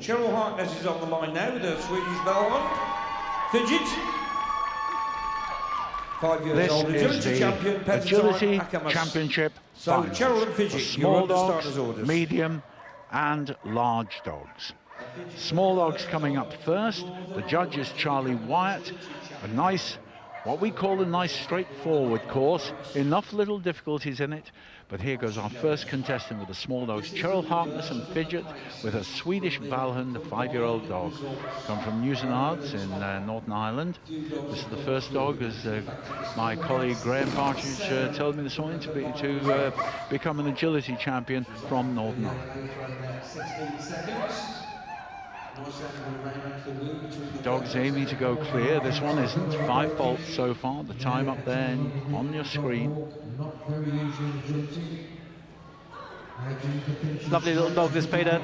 Cheryl Harkness is on the line now with her Swedish Valhond. Fidget. 5 years This old. is the Agility Championship So finals Cheryl and for Fidget, small dogs, medium and large dogs. Small dogs coming up first. The judge is Charlie Wyatt. A nice, what we call a nice straightforward course. Enough little difficulties in it. But here goes our first contestant with the small dogs, Cheryl Harkness and Fidget, with a Swedish Valhond, a 5-year-old dog. Come from Newtonards in Northern Ireland. This is the first dog, as my colleague Graham Partridge told me this morning, to become an agility champion from Northern Ireland. Dog's aiming to go clear. This one isn't. 5 faults so far. The time up there on your screen. Lovely little dog, this, Peter.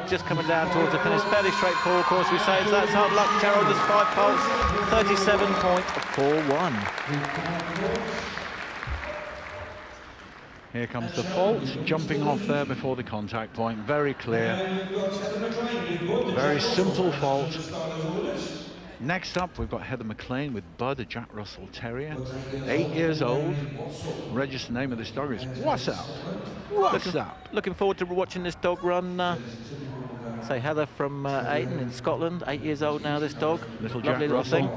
Just coming down towards the finish. Fairly straightforward course, we say. So that's hard luck. Cheryl, there's 5 faults. 37.41. Here comes the fault, jumping off there before the contact point. Very clear. Very simple fault. Next up, we've got Heather McLean with Bud, a Jack Russell Terrier, 8 years old. Registered name of this dog is What's Up? What's Up? Looking forward to watching this dog run. Say Heather from Ayton in Scotland, 8 years old now, this dog. Little Lovely Jack little Russell. thing.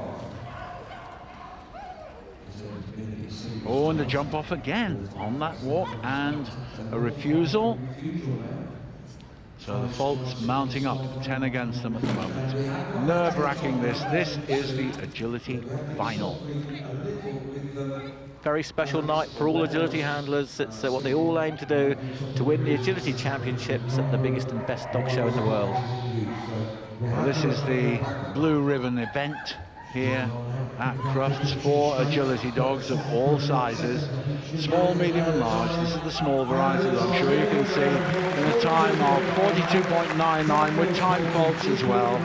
Oh, and the jump off again on that walk, and a refusal. So the fault's mounting up, 10 against them at the moment. Nerve-wracking this. This is the agility final. Very special night for all agility handlers. It's what they all aim to do, to win the agility championships at the biggest and best dog show in the world. Well, this is the Blue Ribbon event here at Crufts for agility dogs of all sizes, small, medium and large. This is the small variety, I'm sure you can see, in a time of 42.99 with time faults as well.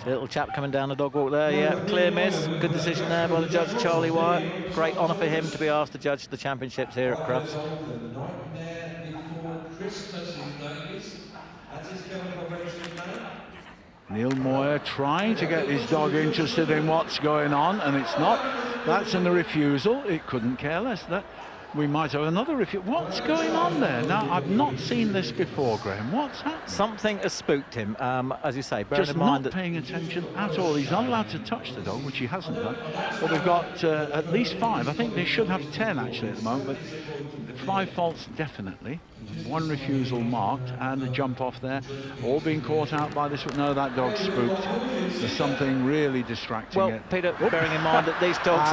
So a little chap coming down the dog walk there, yeah, clear miss. Good decision there by the judge, Charlie Wyatt. Great honour for him to be asked to judge the championships here at Crufts. Neil Moyer trying to get his dog interested in what's going on, and it's not. That's in the refusal. It couldn't care less. That we might have another refusal. What's going on there? Now, I've not seen this before, Graham. What's happening? Something has spooked him, as you say. Just not paying attention at all. He's not allowed to touch the dog, which he hasn't done. But they've got at least 5. I think they should have 10 actually at the moment, but 5 faults definitely. 1 refusal marked, and a jump off there, all being caught out by this. No, that dog's spooked. There's something really distracting. Well, Peter, bearing in mind that these dogs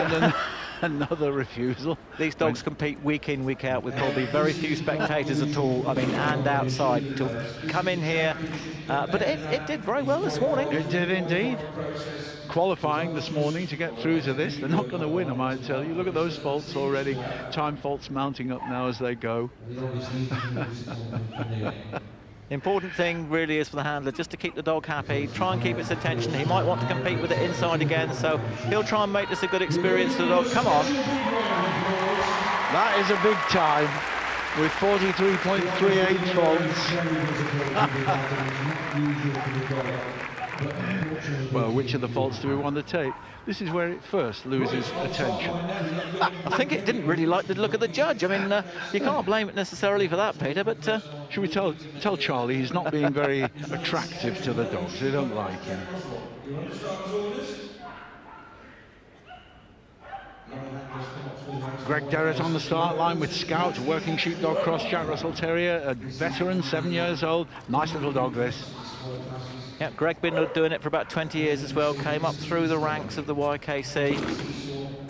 another refusal. These dogs compete week in, week out with probably very few spectators at all, I mean, and outside, to come in here. But it did very well this morning. It did indeed. Qualifying this morning to get through to this. They're not going to win, I might tell you. Look at those faults already. Time faults mounting up now as they go. Important thing really is for the handler just to keep the dog happy, try and keep its attention. He might want to compete with it inside again, so he'll try and make this a good experience for the dog. Come on. That is a big time with 43.38 faults. Well, which of the faults do we want to take? This is where it first loses attention. I think it didn't really like the look of the judge. I mean, you can't blame it necessarily for that, Peter, but... Should we tell Charlie he's not being very attractive to the dogs? They don't like him. Greg Derrett on the start line with Scout, working sheepdog cross Jack Russell Terrier, a veteran, 7 years old. Nice little dog, this. Yeah, Greg been doing it for about 20 years as well, came up through the ranks of the YKC.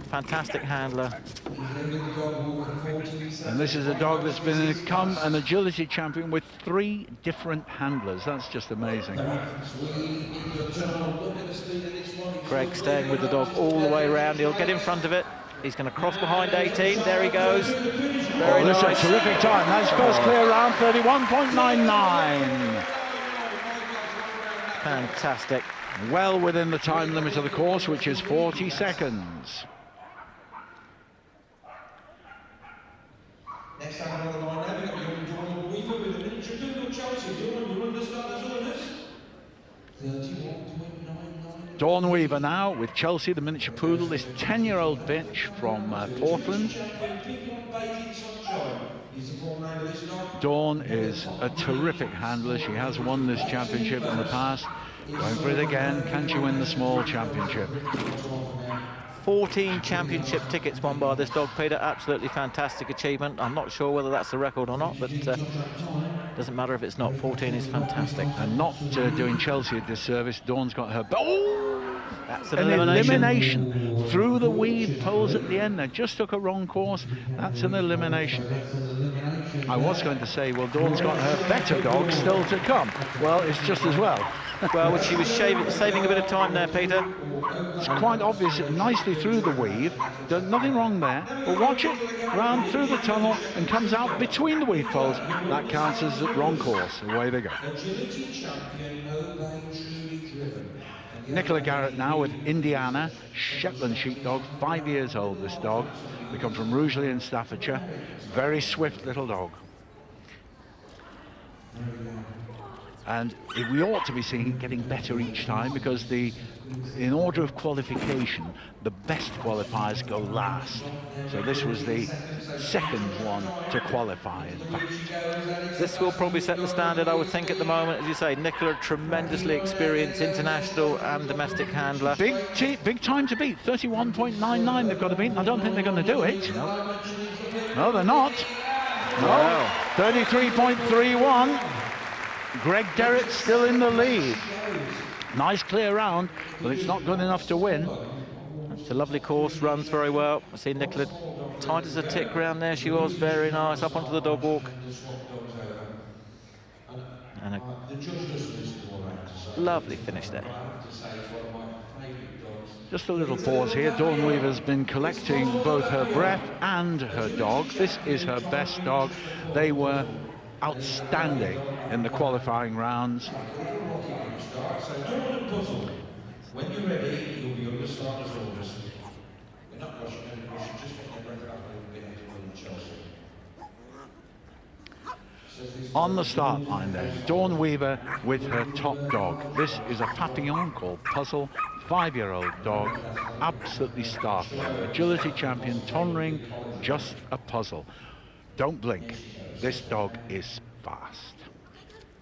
Fantastic handler. And this is a dog that's become an agility champion with 3 different handlers. That's just amazing. Greg staying with the dog all the way around. He'll get in front of it. He's going to cross behind 18. There he goes. Very nice. That's a terrific time. That's first clear round, 31.99. Fantastic. Well within the time limit of the course, which is 40 seconds. Dawn Weaver now with Chelsea, the miniature poodle, this 10-year-old bitch from Portland. Dawn is a terrific handler. She has won this championship in the past. Going for it again. Can she win the small championship? 14 championship tickets won by this dog, Peter. Absolutely fantastic achievement. I'm not sure whether that's a record or not, but doesn't matter if it's not. 14 is fantastic. And not doing Chelsea a disservice, Dawn's got her... Oh! That's an elimination. Through the weave poles at the end there. Just took a wrong course. That's an elimination. I was going to say, well, Dawn's got her better dog still to come. Well, it's just as well. Well, she was saving a bit of time there, Peter. It's quite obvious, nicely through the weave. There's nothing wrong there. But watch it, round through the tunnel and comes out between the weave poles. That counts as the wrong course. Away they go. Nicola Garrett now with Indiana, Shetland sheepdog, 5 years old, this dog. They come from Rugeley in Staffordshire. Very swift little dog. And we ought to be seeing it getting better each time, because in order of qualification, the best qualifiers go last. So this was the second one to qualify, in fact. This will probably set the standard, I would think, at the moment. As you say, Nicola, tremendously experienced international and domestic handler. Big time to beat, 31.99 they've got to beat, and I don't think they're going to do it. No, they're not. No, wow. 33.31. Greg Derritt still in the lead. Nice clear round, but it's not good enough to win. It's a lovely course, runs very well. I see Nicola tight as a tick round there. She was very nice, up onto the dog walk. And a lovely finish there. Just a little pause here. Dawn Weaver's been collecting both her breath and her dog. This is her best dog. They were outstanding in the qualifying rounds. When you're ready, you'll be on the starter's orders. We're not rushing, we should just get their breath out a bit into Chelsea. On the start line there, Dawn Weaver with her top dog. This is a Papillon called Puzzle, 5-year-old dog, absolutely startling. Agility champion, Tonring, just a puzzle. Don't blink, this dog is fast.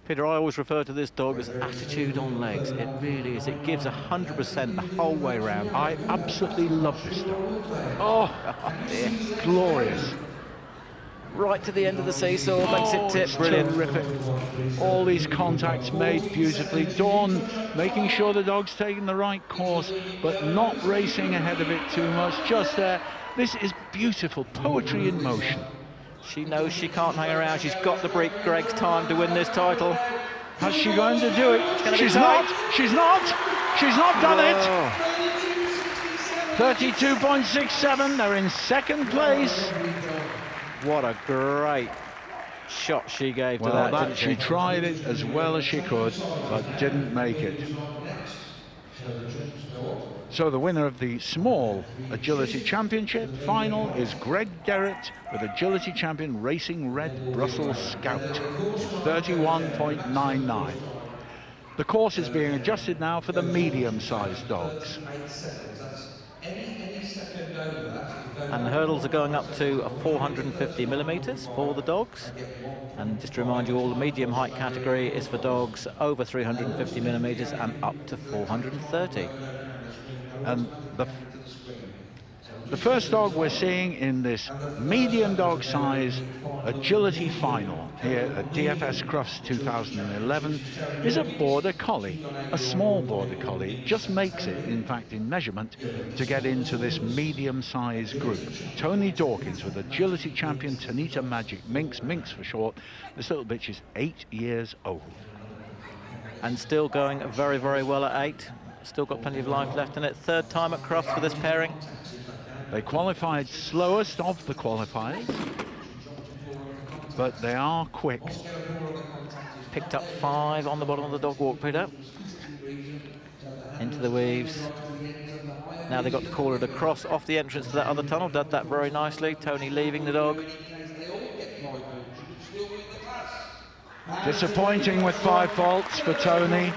Peter, I always refer to this dog as attitude on legs. It really is. It gives 100% the whole way around. I absolutely love this dog. Oh, dear. Glorious. Right to the end of the seesaw, makes it tip. Brilliant. Terrific. All these contacts made beautifully. Dawn making sure the dog's taking the right course, but not racing ahead of it too much. Just there. This is beautiful. Poetry in motion. She knows she can't hang around. She's got the break Greg's time to win this title. How's she going to do it? She's not. She's not. She's not done it. 32.67. They're in second place. What a great shot she gave to that, didn't she? She tried it as well as she could, but didn't make it. So the winner of the small agility championship final is Greg Derritt with agility champion Racing Red Brussels Scout in 31.99. The course is being adjusted now for the medium-sized dogs. And the hurdles are going up to 450 millimetres for the dogs. And just to remind you all, the medium height category is for dogs over 350 millimetres and up to 430. And the first dog we're seeing in this medium dog size agility final here at DFS Crufts 2011 is a border collie, a small border collie. It just makes it, in fact, in measurement to get into this medium size group. Tony Dawkins with agility champion Tanita Magic Minx for short. This little bitch is 8 years old. And still going very, very well at 8. Still got plenty of life left in it. Third time at Crufts for this pairing. They qualified slowest of the qualifiers, but they are quick. Picked up 5 on the bottom of the dog walk, Peter. Into the weaves. Now they've got to call it across off the entrance to that other tunnel. Did that very nicely. Tony leaving the dog. Disappointing with 5 faults for Tony.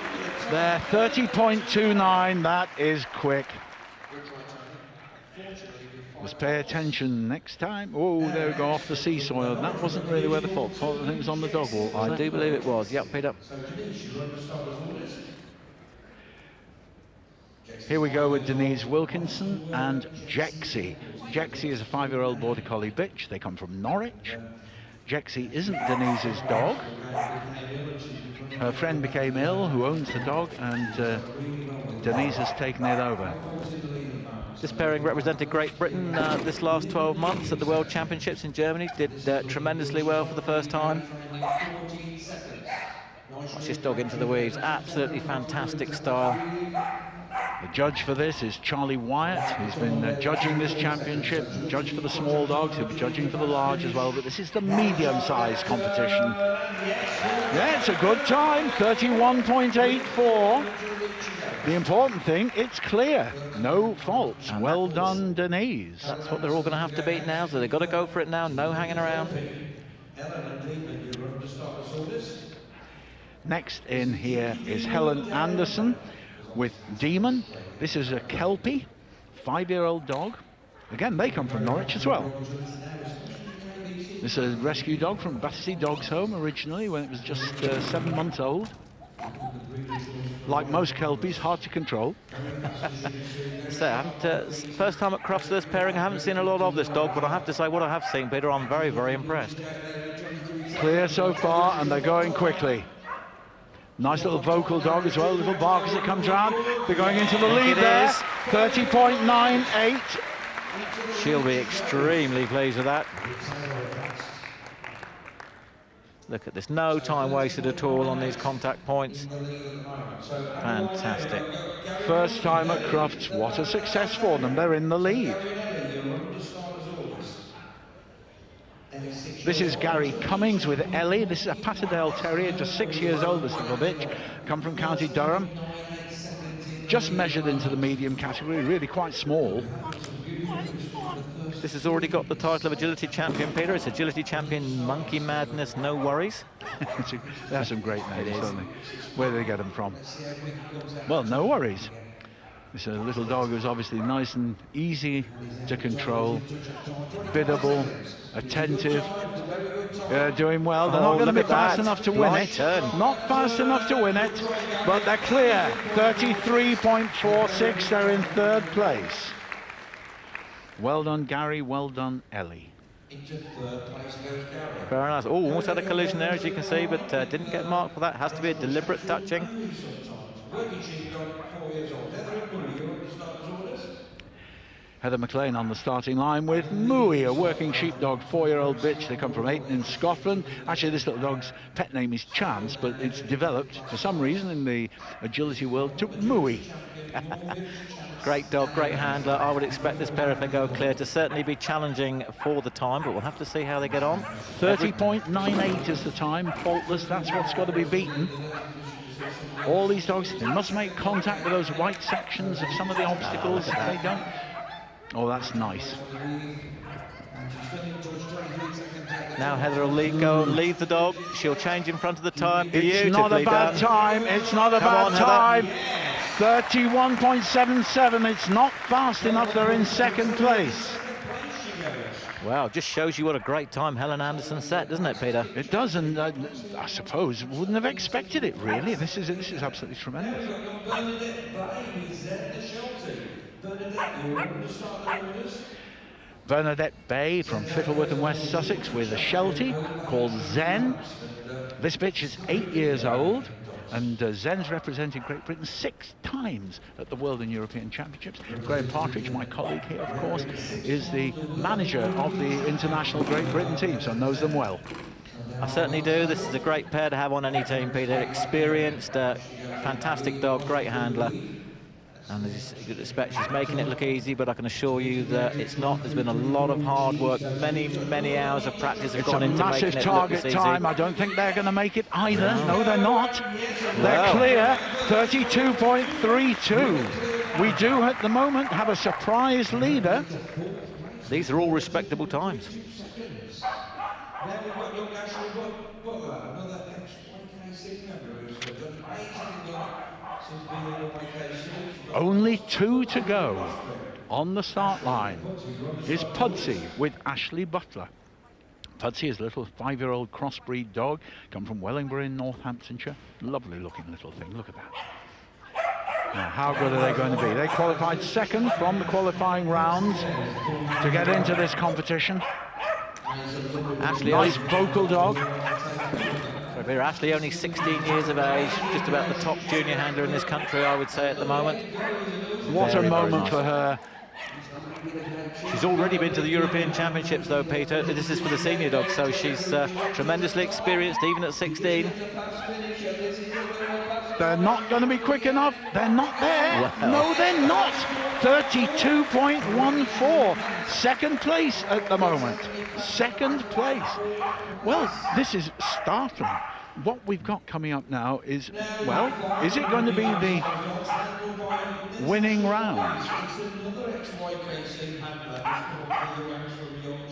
There, 30.29, that is quick. Just pay attention next time. Oh, there we go, off the sea soil. That wasn't really where the fault. I think it was on the dog walk. I do believe it was. Yep, Peter. Here we go with Denise Wilkinson and Jexie. Jexie is a 5-year-old border collie bitch. They come from Norwich. Jexie isn't Denise's dog. Her friend became ill, who owns the dog, and Denise has taken it over. This pairing represented Great Britain this last 12 months at the World Championships in Germany. Did tremendously well for the first time. Watch this dog into the weeds. Absolutely fantastic style. The judge for this is Charlie Wyatt. He's been judging this championship, judge for the small dogs, he'll be judging for the large as well, but this is the medium-sized competition. Yeah, it's a good time, 31.84. The important thing, it's clear, no faults. And well done, Denise. That's what they're all going to have to beat now, so they've got to go for it now, no hanging around. Next in here is Helen Anderson with Demon. This is a Kelpie, 5-year-old dog. Again, they come from Norwich as well. This is a rescue dog from Battersea Dogs Home originally when it was just 7 months old. Like most Kelpies, hard to control. So, first time at Crufts for this pairing, I haven't seen a lot of this dog, but I have to say what I have seen, Peter, I'm very, very impressed. Clear so far, and they're going quickly. Nice little vocal dog as well, little bark as it comes round. They're going into the lead there, 30.98. She'll be extremely pleased with that. Look at this, no time wasted at all on these contact points. Fantastic. First time at Crufts, what a success for them, they're in the lead. This is Gary Cummings with Ellie. This is a Patterdale Terrier, just 6 years old, this little bitch. Come from County Durham. Just measured into the medium category, really quite small. This has already got the title of Agility Champion, Peter. It's Agility Champion Monkey Madness, no worries. They have some great names, don't they? Where do they get them from? Well, no worries. It's a little dog who's obviously nice and easy to control, biddable, attentive, doing well. They're not going to be fast enough to win it. Not fast enough to win it, but they're clear. 33.46, they're in 3rd place. Well done, Gary. Well done, Ellie. Very nice. Oh, almost had a collision there, as you can see, but didn't get marked for that. Has to be a deliberate touching. Heather McLean on the starting line with Mooey, a working sheepdog, 4-year-old bitch. They come from Ayton in Scotland. Actually, this little dog's pet name is Chance, but it's developed for some reason in the agility world to Mooey. Great dog, great handler. I would expect this pair, if they go clear, to certainly be challenging for the time, but we'll have to see how they get on. 30.98 is the time, faultless. That's what's got to be beaten. All these dogs, they must make contact with those white sections of some of the obstacles. If they don't, oh, that's nice. Now Heather will go and lead the dog. She'll change in front of the time. It's not a bad time. It's not a bad time. 31.77. It's not fast enough. They're in 2nd place. Wow, just shows you what a great time Helen Anderson set, doesn't it, Peter? It does, and I suppose wouldn't have expected it really. This is absolutely tremendous. Bernadette Bay from Fittleworth in West Sussex with a Sheltie called Zen. This bitch is 8 years old, and Zen's represented Great Britain 6 times at the World and European Championships. Graham Partridge, my colleague here, of course, is the manager of the international Great Britain team, so knows them well. I certainly do. This is a great pair to have on any team, Peter. Experienced, fantastic dog, great handler. And as you'd expect, she's making it look easy, but I can assure you that it's not. There's been a lot of hard work, many, many hours of practice have gone into making it look this easy. It's a massive target time. I don't think they're going to make it either. No, they're not. They're clear, 32.32. We do, at the moment, have a surprise leader. These are all respectable times. Only 2 to go. On the start line is Pudsey with Ashley Butler. Pudsey is a little 5-year-old crossbreed dog, come from Wellingbury in Northamptonshire. Lovely looking little thing, look at that. Now, how good are they going to be? They qualified second from the qualifying rounds to get into this competition. Ashley, nice vocal dog. Ashley, only 16 years of age, just about the top junior handler in this country, I would say, at the moment. What Very, a moment very nice for her. She's already been to the European Championships, though, Peter. This is for the senior dogs, so she's tremendously experienced, even at 16. They're not going to be quick enough. They're not there. Well. No, they're not. 32.14. Second place at the moment. Second place. Well, this is startling. What we've got coming up now is, well, is it going to be the winning round?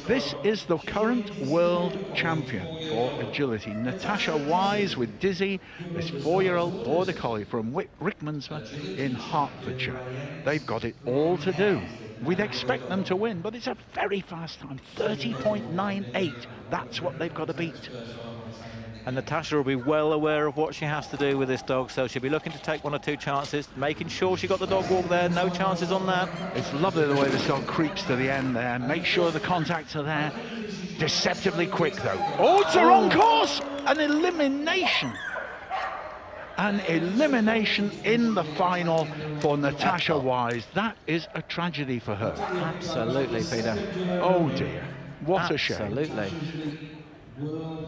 This is the current world champion for agility, Natasha Wise with Dizzy, this 4-year-old border collie from Rickmansworth in Hertfordshire. They've got it all to do. We'd expect them to win, but it's a very fast time, 30.98. That's what they've got to beat. And Natasha will be well aware of what she has to do with this dog, so she'll be looking to take 1 or 2 chances, making sure she got the dog walk there, no chances on that. It's lovely the way this dog creeps to the end there, make sure the contacts are there. Deceptively quick though. Oh, it's the wrong course! An elimination. An elimination in the final for Natasha Wise. That is a tragedy for her. Absolutely, Peter. Oh dear, what a shame. Absolutely.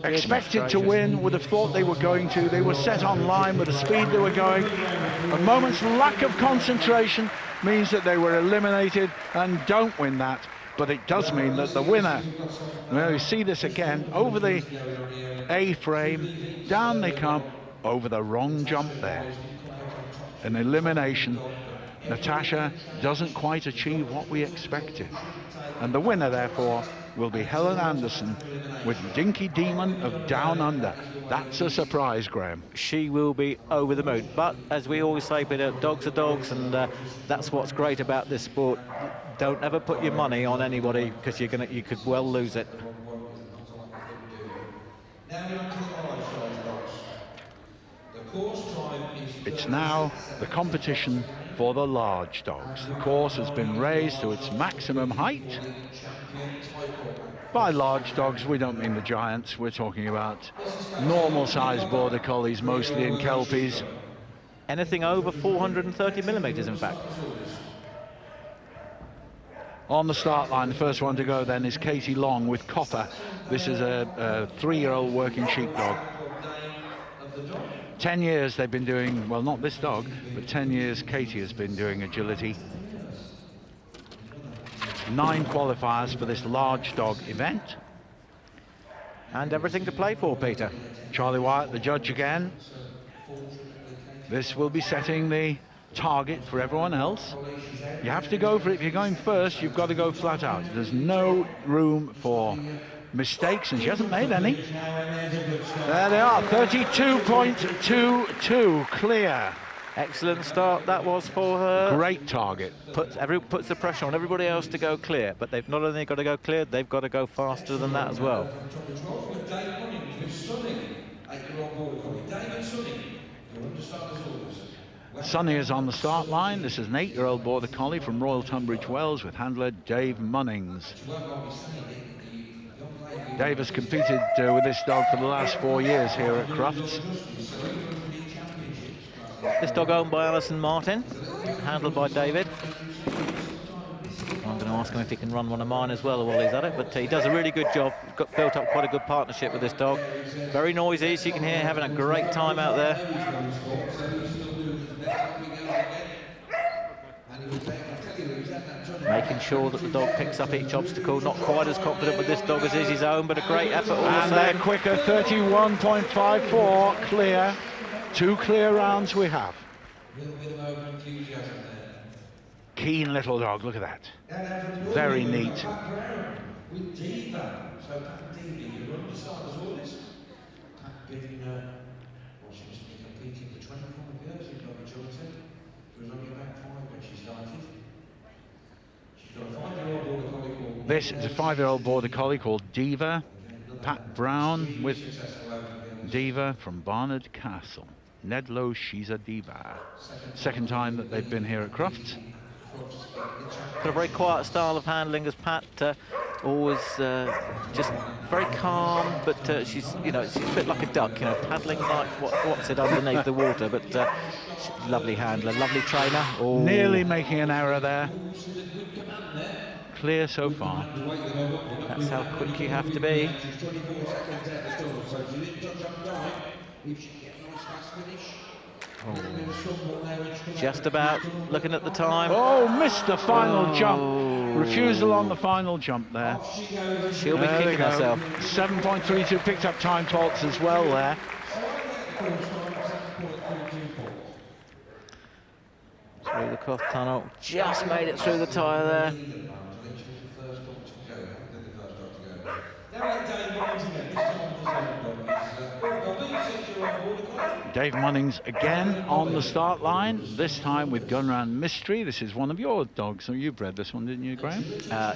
Expected to win, would have thought they were going to. They were set on line with the speed they were going. A moment's lack of concentration means that they were eliminated and don't win that. But it does mean that the winner, well, you see this again, over the A-frame, down they come, over the wrong jump there. An elimination. Natasha doesn't quite achieve what we expected. And the winner, therefore, will be Helen Anderson with Dinky Demon of Down Under. That's a surprise, Graham. She will be over the moon. But as we always say, Peter, dogs are dogs, and that's what's great about this sport. Don't ever put your money on anybody, because you could well lose it. It's now the competition for the large dogs. The course has been raised to its maximum height. By large dogs, we don't mean the giants. We're talking about normal-sized border collies, mostly in Kelpies. Anything over 430 millimetres, in fact. On the start line, the first one to go then is Katie Long with Copper. This is a 3-year-old working sheepdog. 10 years they've been doing, well, not this dog, but 10 years Katie has been doing agility. 9 qualifiers for this large dog event. And everything to play for, Peter. Charlie Wyatt, the judge again. This will be setting the target for everyone else. You have to go for it. If you're going first, you've got to go flat out. There's no room for mistakes, and she hasn't made any. There they are, 32.22 clear. Excellent start that was for her. Great target. Puts the pressure on everybody else to go clear, but they've not only got to go clear, they've got to go faster than that as well. Sonny is on the start line. This is an 8-year-old border collie from Royal Tunbridge Wells with handler Dave Munnings. Dave has competed with this dog for the last 4 years here at Crufts. This dog owned by Alison Martin, handled by David. I'm going to ask him if he can run one of mine as well while he's at it, but he does a really good job. Got built up quite a good partnership with this dog. Very noisy, as you can hear, having a great time out there. Making sure that the dog picks up each obstacle. Not quite as confident with this dog as is his own, but a great effort all the And same. they're quicker, 31.54 clear. 2 clear rounds we have. Keen little dog, look at that. Very neat. This is a 5-year-old border collie called Diva. Pat Brown with Diva from Barnard Castle. Nedlow, she's a diva. Second time that they've been here at Crufts. Got a very quiet style of handling, as Pat always just very calm, but she's, you know, she's a bit like a duck, you know, paddling like what's it underneath the water, but lovely handler, lovely trainer. Oh. Nearly making an error there. Clear so far. That's how quick you have to be. Oh. Just about looking at the time. Oh, missed the final jump. Refusal on the final jump there. She'll be kicking herself. 7.32, picked up time faults as well there. Through the cloth tunnel, just made it through the tyre there. Dave Munnings again on the start line, this time with Gunran Mystery. This is one of your dogs, so you've bred this one, didn't you, Graham?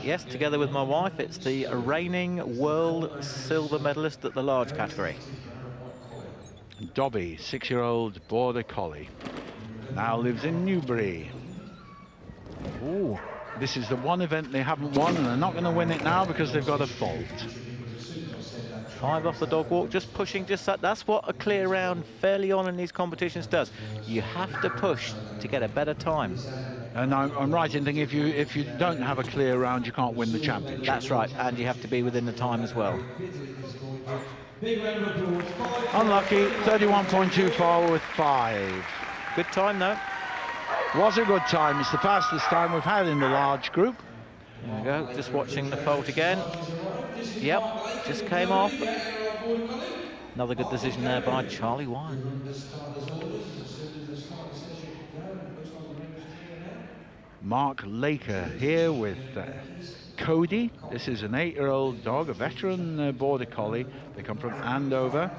Yes, together with my wife. It's the reigning world silver medalist at the large category. Dobby, 6-year-old border collie, now lives in Newbury. Ooh, this is the one event they haven't won, and they're not going to win it now because they've got a fault. 5 off the dog walk, just pushing, just that's what a clear round fairly on in these competitions does. You have to push to get a better time. And I'm right in thinking if you don't have a clear round, you can't win the championship. That's right, and you have to be within the time as well. Unlucky, 31.24 with 5. Good time though. Was a good time. It's the fastest time we've had in the large group. There we go, just watching the fault again. Yep, just came off. Another good decision there by Charlie Wyatt. Mark Laker here with Cody. This is an 8-year-old dog, a veteran border collie. They come from Andover.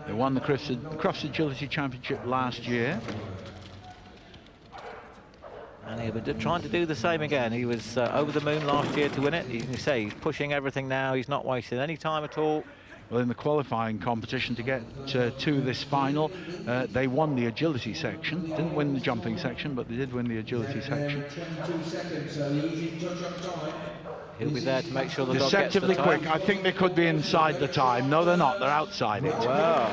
They won the Crufts Agility Championship last year. And he'll be trying to do the same again. He was over the moon last year to win it. You can say he's pushing everything now. He's not wasting any time at all. Well, in the qualifying competition to get to this final, they won the agility section. Didn't win the jumping section, but they did win the agility section. He'll be there to make sure the dog gets the deceptively time. quick. I think they could be inside the time. No, they're not. They're outside it. Wow.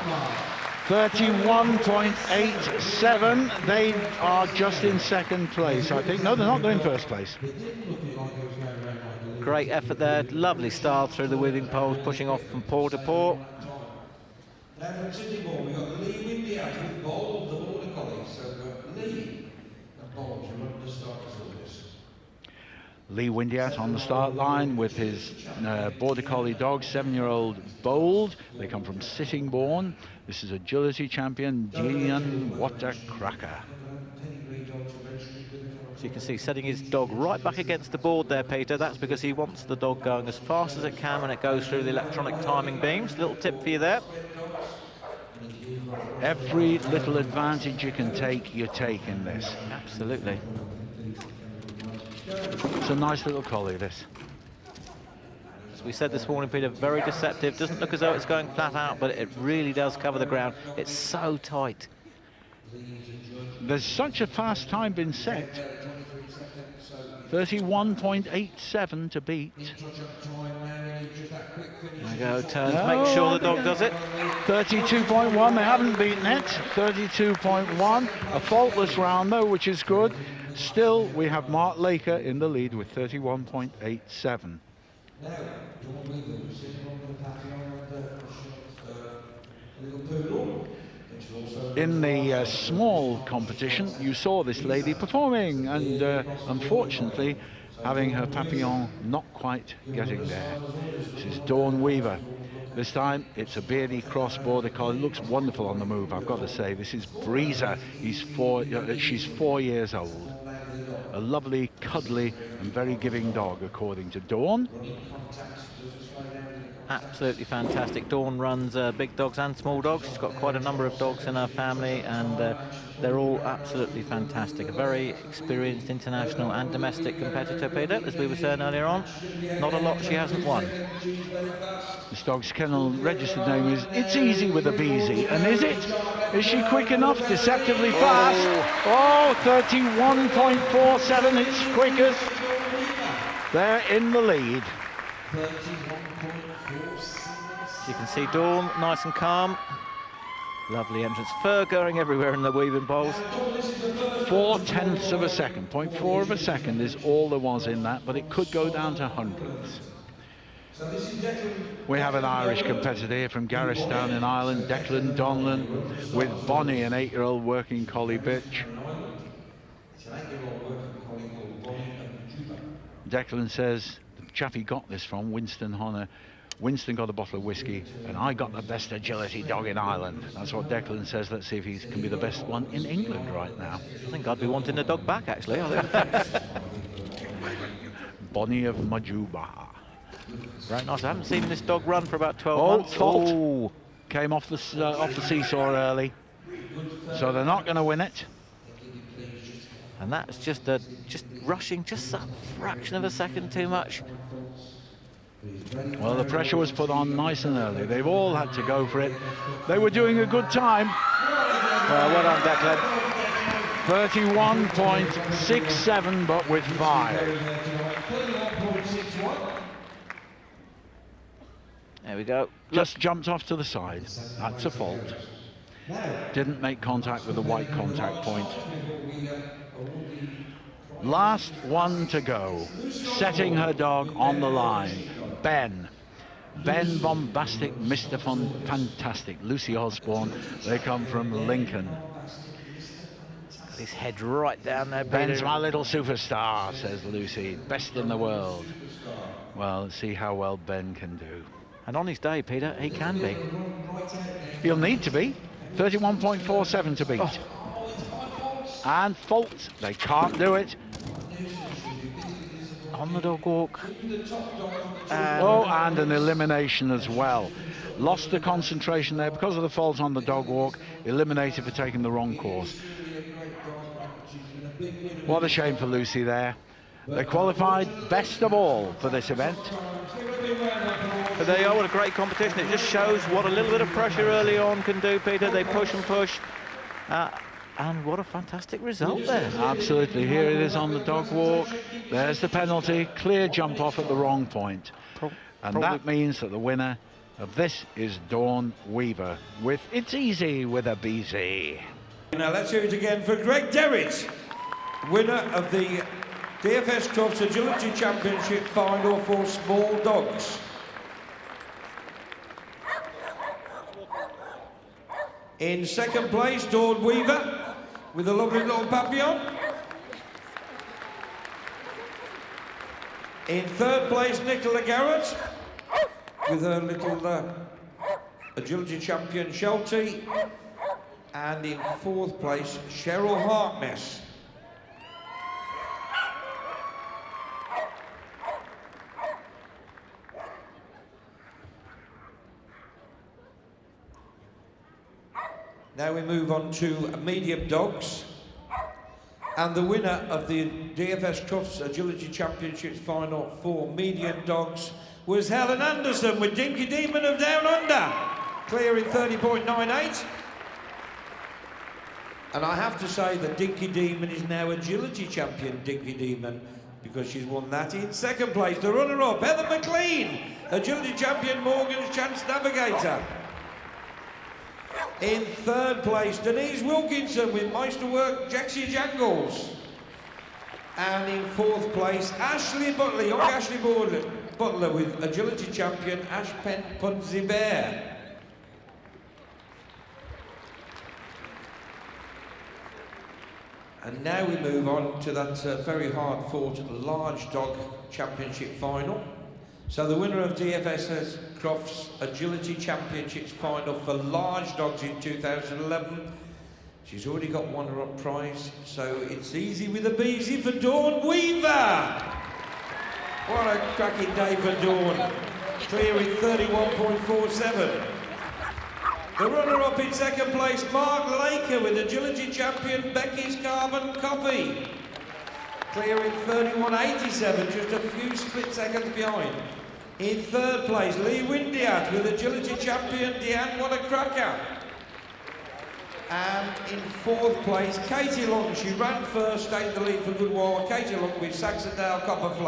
31.87. They are just in second place, I think. No, they're not. They're in first place. Great effort there. Lovely style through the weaving poles, pushing off from paw to paw. Now from Sydney Ball, we've got Lee Windias with Bold, the border collie. So Lee and Bold, you run the start as always. Lee Windias on the start line with his border collie dog, 7-year-old Bold. They come from Sittingbourne. This is agility champion Dian Watercracker. So you can see setting his dog right back against the board there, Peter. That's because he wants the dog going as fast as it can when it goes through the electronic timing beams. Little tip for you there. Every little advantage you can take, you take in this. Absolutely. It's a nice little collie, this. As we said this morning, Peter, very deceptive. Doesn't look as though it's going flat out, but it really does cover the ground. It's so tight. There's such a fast time been set. 31.87 to beat. There we go, turns, make sure the dog does it. 32.1, they haven't beaten it. 32.1, a faultless round though, which is good. Still, we have Mark Laker in the lead with 31.87. In the small competition, you saw this lady performing and unfortunately having her papillon not quite getting there. This is Dawn Weaver. This time it's a beardy cross border collie. Looks wonderful on the move, I've got to say. This is Breezer. She's 4 years old. A lovely, cuddly and very giving dog, according to Dawn. absolutely fantastic. Dawn runs big dogs and small dogs. She's got quite a number of dogs in her family, and they're all absolutely fantastic. A very experienced international and domestic competitor, Peter, as we were saying earlier on. Not a lot she hasn't won. This dog's kennel registered name is It's Easy with a Beezy. And is it? Is she quick enough? Deceptively fast. Oh, 31.47. It's quickest. They're in the lead. You can see Dawn nice and calm. Lovely entrance. Fur going everywhere in the weaving poles. 0.4 of a second. 0.4 of a second is all there was in that, but it could go down to hundredths. We have an Irish competitor here from Garristown in Ireland, Declan Donlan, with Bonnie, an 8-year-old working collie bitch. Declan says the chap he got this from, Winston Honor. Winston got a bottle of whiskey, and I got the best agility dog in Ireland. That's what Declan says. Let's see if he can be the best one in England right now. I think I'd be wanting the dog back, actually. Bonnie of Majuba. Very nice. I haven't seen this dog run for about 12 months. Fault. Oh. Came off the seesaw early, so they're not going to win it. And that's just rushing just a fraction of a second too much. Well, the pressure was put on nice and early. They've all had to go for it. They were doing a good time. Well done, Declan. 31.67, but with 5. There we go. Just jumped off to the side. That's a fault. Didn't make contact with the white contact point. Last one to go. Setting her dog on the line. Ben Bombastic, Mr. Fantastic, Lucy Osborne. They come from Lincoln. Got his head right down there. Ben's my little superstar, says Lucy. Best in the world. Well, let's see how well Ben can do. And on his day, Peter, he can be. He'll need to be. 31.47 to beat. Oh. And fault. They can't do it. On the dog walk. And an elimination as well. Lost the concentration there because of the fault on the dog walk. Eliminated for taking the wrong course. What a shame for Lucy there. They qualified best of all for this event. But there you are, what a great competition. It just shows what a little bit of pressure early on can do, Peter. They push and push. And what a fantastic result there. Absolutely. Here it is on the dog walk. There's the penalty. Clear jump off at the wrong point. And that means that the winner of this is Dawn Weaver with It's Easy with a BZ. Now let's hear it again for Greg Derritt, winner of the DFS Crufts Agility Championship final for small dogs. In second place, Dawn Weaver with a lovely little papillon. In third place, Nicola Garrett with her little agility champion, Sheltie. And in fourth place, Cheryl Harkness. Now we move on to medium dogs. And the winner of the DFS Crufts Agility Championships final for medium dogs was Helen Anderson with Dinky Demon of Down Under, clearing 30.98. And I have to say that Dinky Demon is now agility champion Dinky Demon because she's won that in second place. The runner-up, Heather McLean, agility champion Morgan's Chance Navigator. In third place, Denise Wilkinson with Meisterwork Jaxie Jangles. And in fourth place, Ashley Butler, young Ashley Butler with agility champion Ashpen Punzi Bear. And now we move on to that very hard-fought large dog championship final. So the winner of DFS Crufts Agility Championships final for large dogs in 2011. She's already got one runner-up prize, so it's easy with a beezy for Dawn Weaver. What a cracking day for Dawn. clearing 31.47. The runner-up in second place, Mark Laker, with agility champion Becky's Carbon Copy, clearing 31.87, just a few split seconds behind. In third place, Lee Windiat with agility champion Deanne Wannacracker. And in fourth place, Katie Long. She ran first, stayed the lead for a good while. Katie Long with Saxondale Copper Flag.